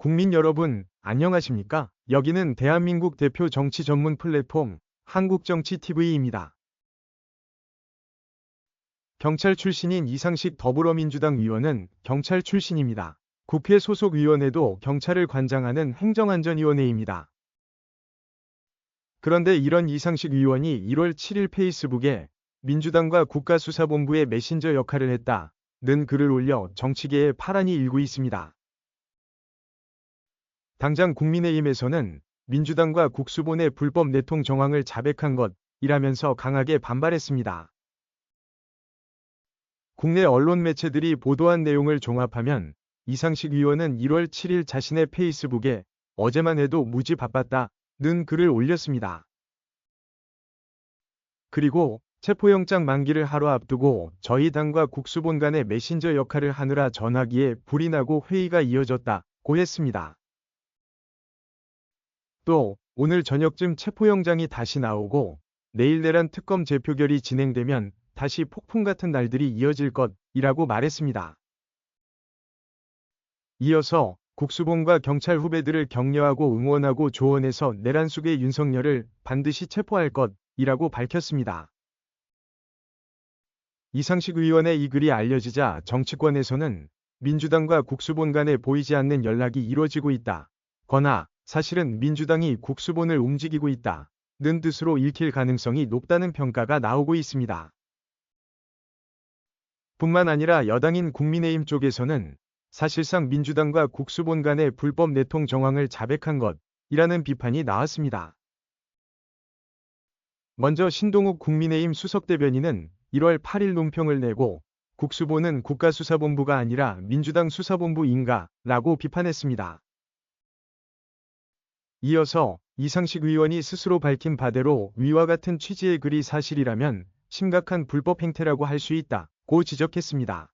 국민 여러분, 안녕하십니까? 여기는 대한민국 대표 정치 전문 플랫폼 한국정치TV입니다. 경찰 출신인 이상식 더불어민주당 의원은 경찰 출신입니다. 국회 소속 의원에도 경찰을 관장하는 행정안전위원회입니다. 그런데 이런 이상식 의원이 1월 7일 페이스북에 민주당과 국가수사본부의 메신저 역할을 했다는 글을 올려 정치계에 파란이 일고 있습니다. 당장 국민의힘에서는 민주당과 국수본의 불법 내통 정황을 자백한 것이라면서 강하게 반발했습니다. 국내 언론 매체들이 보도한 내용을 종합하면 이상식 의원은 1월 7일 자신의 페이스북에 어제만 해도 무지 바빴다는 글을 올렸습니다. 그리고 체포영장 만기를 하루 앞두고 저희 당과 국수본 간의 메신저 역할을 하느라 전화기에 불이 나고 회의가 이어졌다고 했습니다. 또 오늘 저녁쯤 체포영장이 다시 나오고 내일 내란 특검 재표결이 진행되면 다시 폭풍 같은 날들이 이어질 것이라고 말했습니다. 이어서 국수본과 경찰 후배들을 격려하고 응원하고 조언해서 내란 속의 윤석열을 반드시 체포할 것이라고 밝혔습니다. 이상식 의원의 이 글이 알려지자 정치권에서는 민주당과 국수본 간에 보이지 않는 연락이 이루어지고 있다거나 사실은 민주당이 국수본을 움직이고 있다는 뜻으로 읽힐 가능성이 높다는 평가가 나오고 있습니다. 뿐만 아니라 여당인 국민의힘 쪽에서는 사실상 민주당과 국수본 간의 불법 내통 정황을 자백한 것이라는 비판이 나왔습니다. 먼저 신동욱 국민의힘 수석대변인은 1월 8일 논평을 내고 국수본은 국가수사본부가 아니라 민주당 수사본부인가? 라고 비판했습니다. 이어서 이상식 의원이 스스로 밝힌 바대로 위와 같은 취지의 글이 사실이라면 심각한 불법 행태라고 할 수 있다고 지적했습니다.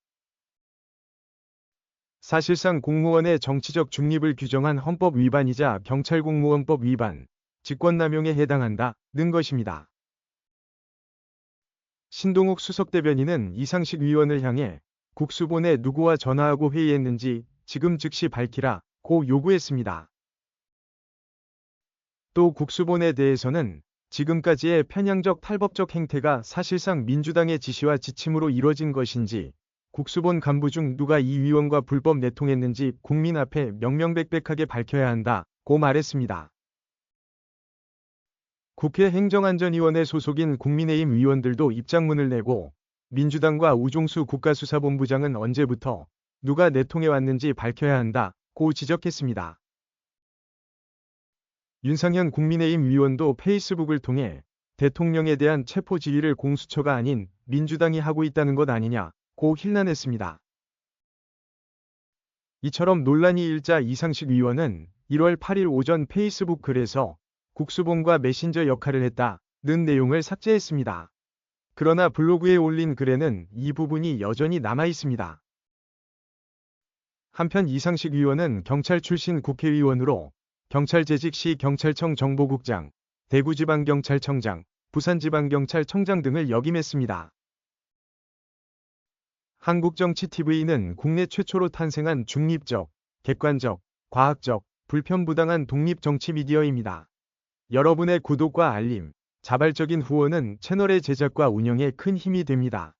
사실상 공무원의 정치적 중립을 규정한 헌법 위반이자 경찰공무원법 위반, 직권남용에 해당한다는 것입니다. 신동욱 수석대변인은 이상식 의원을 향해 국수본에 누구와 전화하고 회의했는지 지금 즉시 밝히라고 요구했습니다. 또 국수본에 대해서는 지금까지의 편향적 탈법적 행태가 사실상 민주당의 지시와 지침으로 이뤄진 것인지 국수본 간부 중 누가 이 위원과 불법 내통했는지 국민 앞에 명명백백하게 밝혀야 한다고 말했습니다. 국회 행정안전위원회 소속인 국민의힘 의원들도 입장문을 내고 민주당과 우종수 국가수사본부장은 언제부터 누가 내통해왔는지 밝혀야 한다고 지적했습니다. 윤상현 국민의힘 의원도 페이스북을 통해 대통령에 대한 체포 지휘를 공수처가 아닌 민주당이 하고 있다는 것 아니냐고 힐난했습니다. 이처럼 논란이 일자 이상식 의원은 1월 8일 오전 페이스북 글에서 국수본과 메신저 역할을 했다는 내용을 삭제했습니다. 그러나 블로그에 올린 글에는 이 부분이 여전히 남아 있습니다. 한편 이상식 의원은 경찰 출신 국회의원으로 경찰 재직 시 경찰청 정보국장, 대구지방경찰청장, 부산지방경찰청장 등을 역임했습니다. 한국정치TV는 국내 최초로 탄생한 중립적, 객관적, 과학적, 불편부당한 독립정치미디어입니다. 여러분의 구독과 알림, 자발적인 후원은 채널의 제작과 운영에 큰 힘이 됩니다.